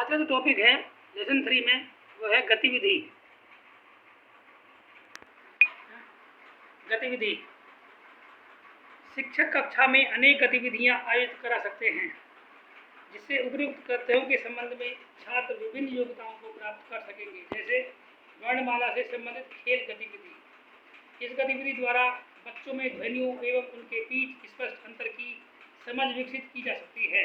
आज का जो टॉपिक है लेसन 3 में वो है गतिविधि। गतिविधि शिक्षक कक्षा में अनेक गतिविधियां आयोजित करा सकते हैं जिससे उपयुक्त कर्तव्यों के संबंध में छात्र विभिन्न योग्यताओं को प्राप्त कर सकेंगे, जैसे वर्णमाला से संबंधित खेल गतिविधि। इस गतिविधि द्वारा बच्चों में ध्वनियों एवं उनके बीच स्पष्ट अंतर की समझ विकसित की जा सकती है।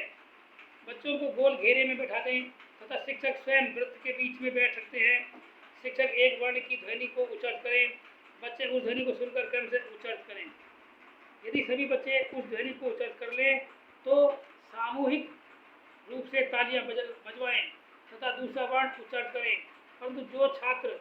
बच्चों को गोल घेरे में बैठा दें तथा शिक्षक स्वयं वृत्त के बीच में बैठ सकते हैं। शिक्षक एक वर्ण की ध्वनि को उच्चारित करें, बच्चे उस ध्वनि को सुनकर क्रम से उच्चारित करें। यदि सभी बच्चे उस ध्वनि को उच्चारित कर लें तो सामूहिक रूप से तालियां बजवाएं तथा दूसरा वर्ण उच्चारित करें, परंतु जो छात्र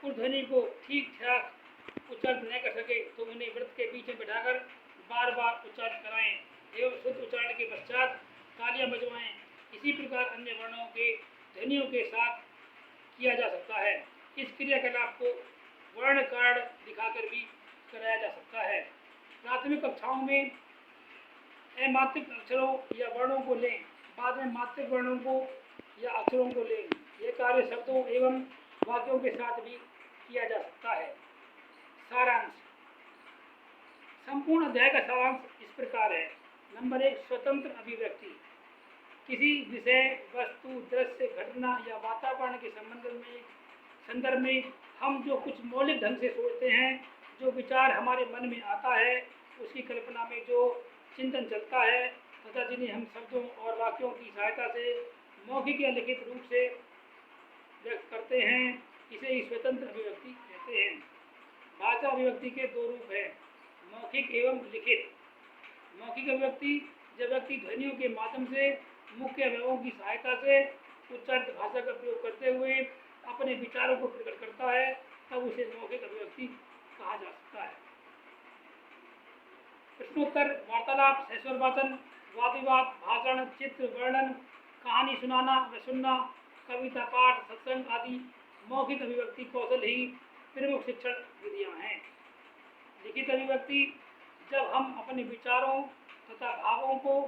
उस ध्वनि को ठीक ठाक उच्चारित नहीं कर सके तो उन्हें वृत्त के बीच में बैठाकर बार बार उच्चारित कराएं एवं शुद्ध उच्चारण के पश्चात तालियां बजवाएं। इसी प्रकार अन्य वर्णों के ध्वनियों के साथ किया जा सकता है। इस क्रियाकलाप को वर्ण कार्ड दिखाकर भी कराया जा सकता है। प्राथमिक कक्षाओं में अमात्रिक अक्षरों या वर्णों को लें, बाद में मात्रिक वर्णों को या अक्षरों को लें। यह कार्य शब्दों एवं वाक्यों के साथ भी किया जा सकता है। सारांश। संपूर्ण अध्याय का सारांश इस प्रकार है। नंबर 1, स्वतंत्र अभिव्यक्ति। किसी विषय, वस्तु, दृश्य, घटना या वातावरण के संदर्भ में हम जो कुछ मौलिक ढंग से सोचते हैं, जो विचार हमारे मन में आता है, उसकी कल्पना में जो चिंतन चलता है तथा जिन्हें हम शब्दों और वाक्यों की सहायता से मौखिक या लिखित रूप से व्यक्त करते हैं, इसे ही स्वतंत्र अभिव्यक्ति कहते हैं। भाषा अभिव्यक्ति के 2 रूप हैं, मौखिक एवं लिखित। मौखिक अभिव्यक्ति जब व्यक्ति ध्वनियों के माध्यम से मुख्य अवयवों की सहायता से उच्चारित भाषा का प्रयोग करते हुए अपने विचारों को प्रकट करता है, तब उसे मौखिक अभिव्यक्ति कहा जा सकता है। प्रश्नोत्तर, वार्तालाप, सैश्वर वाचन, वाद विवाद, भाषण, चित्र, वर्णन, कहानी सुनाना व सुनना, कविता पाठ, सत्संग आदि मौखिक अभिव्यक्ति कौशल ही प्रमुख शिक्षण विधियां हैं। लिखित अभिव्यक्ति जब हम अपने विचारों तथा भावों को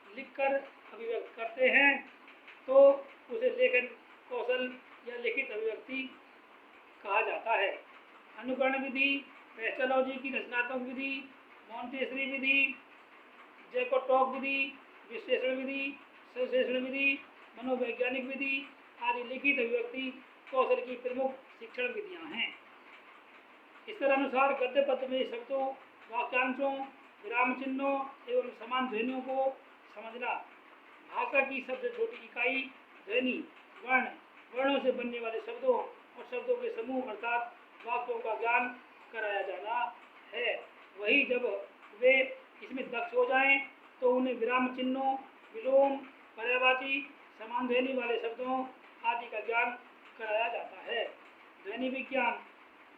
लिखकर अभिव्यक्त करते हैं तो उसे लेखन कौशल या लिखित अभिव्यक्ति कहा जाता है। अनुकरण विधि, पेस्टोलॉजी की रचनात्मक विधि, मॉन्टेसरी विधि, जैकोटॉक विधि, विश्लेषण विधि, संश्लेषण विधि, मनोवैज्ञानिक विधि आदि लिखित अभिव्यक्ति कौशल की प्रमुख शिक्षण विधियां हैं। इस तरह अनुसार गद्य पद्य में शब्दों, वाक्यांशों, विराम चिन्हों एवं समान ध्वनियों को समझना, भाषा की सबसे छोटी इकाई ध्वनि, वर्ण, वर्णों से बनने वाले शब्दों और शब्दों के समूह अर्थात वाक्यों का ज्ञान कराया जाना है। वही जब वे इसमें दक्ष हो जाएं तो उन्हें विराम चिन्हों, विलोम, पर्यायवाची, समान ध्वनि वाले शब्दों आदि का ज्ञान कराया जाता है। ध्वनि विज्ञान।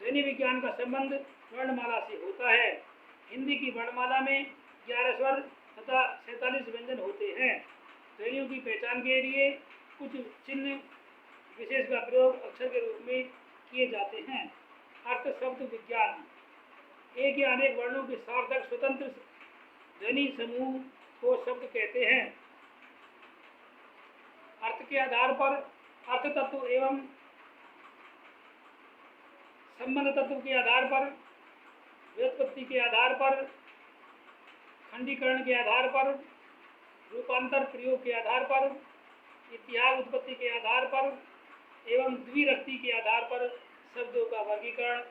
ध्वनि विज्ञान का संबंध वर्णमाला से होता है। हिंदी की वर्णमाला में 11 स्वर तथा 47 व्यंजन होते हैं। ध्वनियों की पहचान के लिए कुछ चिन्ह विशेष का प्रयोग अक्षर के रूप में किए जाते हैं। अर्थ शब्द विज्ञान। एक या अनेक वर्णों के सार्थक स्वतंत्र ध्वनि समूह को शब्द कहते हैं। अर्थ के आधार पर अर्थ तत्व एवं संबंध तत्व के आधार पर, व्युत्पत्ति के आधार पर, खंडीकरण के आधार पर, रूपांतर प्रयोग के आधार पर, इतिहास उत्पत्ति के आधार पर एवं द्विरक्ति के आधार पर शब्दों का वर्गीकरण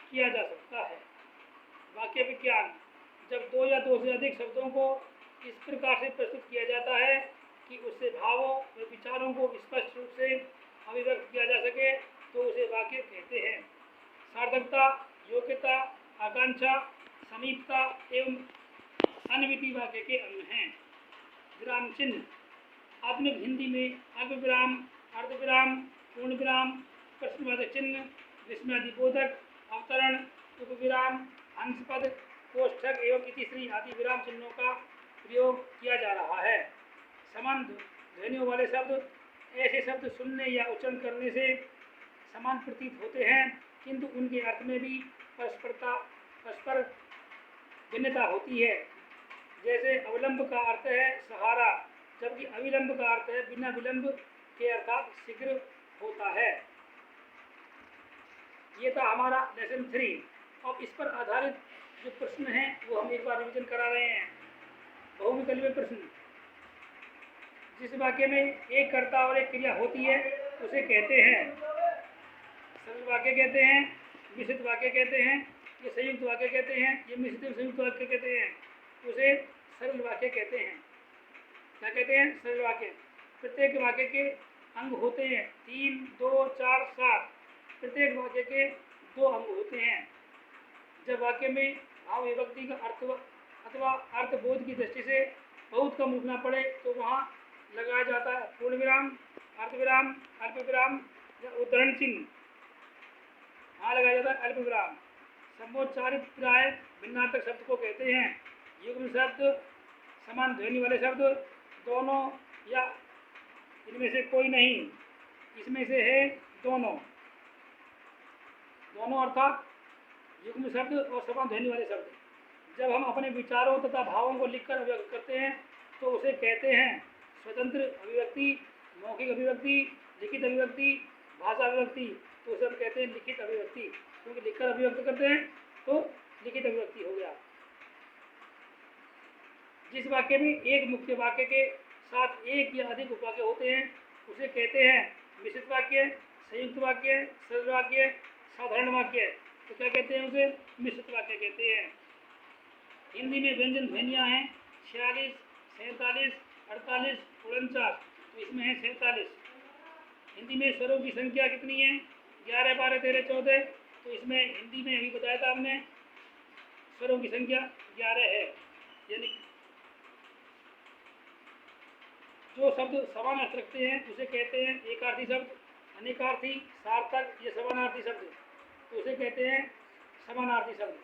किया जा सकता है। वाक्य विज्ञान। जब 2 या 2 से अधिक शब्दों को इस प्रकार से प्रस्तुत किया जाता है कि उससे भावों व विचारों को स्पष्ट रूप से अभिव्यक्त किया जा सके तो उसे वाक्य कहते हैं। सार्थकता, योग्यता, आकांक्षा, समीपता एवं अन्विति वाक्य के अंग हैं। विराम चिन्ह। आधुनिक हिंदी में अल्पविराम, अर्धविराम, पूर्णविराम, प्रश्नवाचक चिन्ह, विस्मयादिबोधक, अवतरण, उपविराम, हंसपद, कोष्ठक एवं इतिश्री आदि विराम चिन्हों का प्रयोग किया जा रहा है। समान ध्वनियों वाले शब्द। ऐसे शब्द सुनने या उच्चारण करने से समान प्रतीत होते हैं किंतु उनके अर्थ में भी परस्पर भिन्नता होती है। जैसे अवलंब का अर्थ है सहारा, जबकि अविलंब का अर्थ है बिना विलंब के अर्थात शीघ्र होता है। ये था हमारा लेसन 3। अब इस पर आधारित जो प्रश्न हैं वो हम एक बार रिवीजन करा रहे हैं। बहुविकल्पीय प्रश्न। जिस वाक्य में एक कर्ता और एक क्रिया होती है उसे कहते हैं सरल वाक्य कहते हैं, मिश्रित वाक्य कहते हैं, ये संयुक्त वाक्य कहते हैं, ये मिश्रित संयुक्त वाक्य कहते हैं, उसे सरल वाक्य कहते हैं। क्या कहते हैं? सरल वाक्य। प्रत्येक वाक्य के अंग होते हैं 3, 2, 4, 7। प्रत्येक वाक्य के 2 अंग होते हैं। जब वाक्य में भाव विभक्ति का अर्थ अथवा अर्थबोध की दृष्टि से बहुत कम रुकना पड़े तो वहाँ लगाया जाता है पूर्ण विराम, अर्धविराम, अल्पविराम या उद्धरण चिन्ह। वहाँ लगाया जाता है अल्पविराम। समोच्चारित प्राय भिन्नार्थक शब्द को कहते हैं। युग्म शब्द, समान ध्वनि वाले शब्द, दोनों या इनमें से कोई नहीं, इसमें से है दोनों। दोनों अर्थात युग्म शब्द और समान ध्वनि वाले शब्द। जब हम अपने विचारों तथा भावों को लिखकर व्यक्त करते हैं तो उसे कहते हैं स्वतंत्र अभिव्यक्ति, मौखिक अभिव्यक्ति, लिखित अभिव्यक्ति, भाषा अभिव्यक्ति। तो उसे हम कहते हैं लिखित अभिव्यक्ति, क्योंकि लिखकर अभिव्यक्त करते हैं तो लिखित अभिव्यक्ति हो गया। जिस वाक्य में एक मुख्य वाक्य के साथ एक या अधिक उपवाक्य होते हैं उसे कहते हैं मिश्रित वाक्य, संयुक्त वाक्य, सरल वाक्य, साधारण वाक्य। तो क्या कहते हैं? उसे मिश्रित वाक्य कहते हैं। हिंदी में व्यंजन ध्वनियाँ हैं 46, 47, 48, 49। तो इसमें है 47। हिंदी में स्वरों की संख्या कितनी है? 11, 12, 13, 14। तो इसमें हिंदी में अभी बताया था हमने स्वरों की संख्या 11 है। यानी जो शब्द समान अर्थ रखते हैं उसे कहते हैं एकार्थी शब्द, अनेकार्थी, सार्थक, ये समानार्थी शब्द। तो उसे कहते हैं समानार्थी शब्द।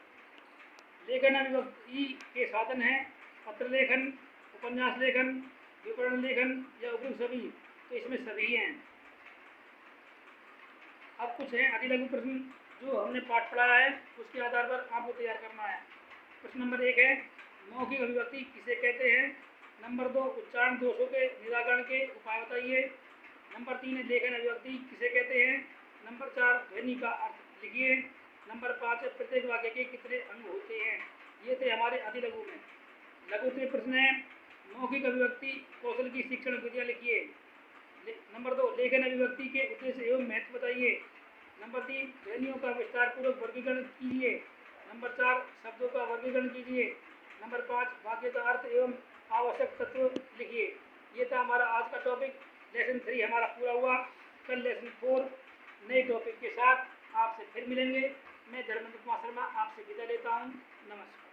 लेखन अभिव्यक्ति के साधन हैं पत्र लेखन, उपन्यास लेखन, विवरण लेखन या उपयुक्त सभी। तो इसमें सभी हैं। अब कुछ हैं अति लघु प्रश्न जो हमने पाठ पढ़ाया है, उसके आधार पर आपको तैयार करना है। प्रश्न नंबर 1 है मौखिक अभिव्यक्ति किसे कहते हैं? नंबर 2 उच्चारण दोषों के निराकरण के उपाय बताइए। नंबर 3 है लेखन अभिव्यक्ति किसे कहते हैं? नंबर 4 ध्वनि का अर्थ लिखिए। नंबर 5 है प्रत्येक वाक्य के कितने अंग होते हैं। ये थे हमारे अति लघु में। लघु उत्तरीय प्रश्न है मौखिक अभिव्यक्ति कौशल की शिक्षण विधियाँ लिखिए। नंबर 2 लेखन अभिव्यक्ति के उद्देश्य एवं महत्व बताइए। नंबर 3 ध्वनियों का विस्तार पूर्वक वर्गीकरण कीजिए। नंबर 4 शब्दों का वर्गीकरण कीजिए। नंबर 5 वाक्य का अर्थ एवं आवश्यक तत्व लिखिए। ये था हमारा आज का टॉपिक। लेसन 3 हमारा पूरा हुआ। कल लेसन 4 नए टॉपिक के साथ आपसे फिर मिलेंगे। मैं धर्मेंद्र कुमार शर्मा आपसे विदा लेता हूँ। नमस्कार।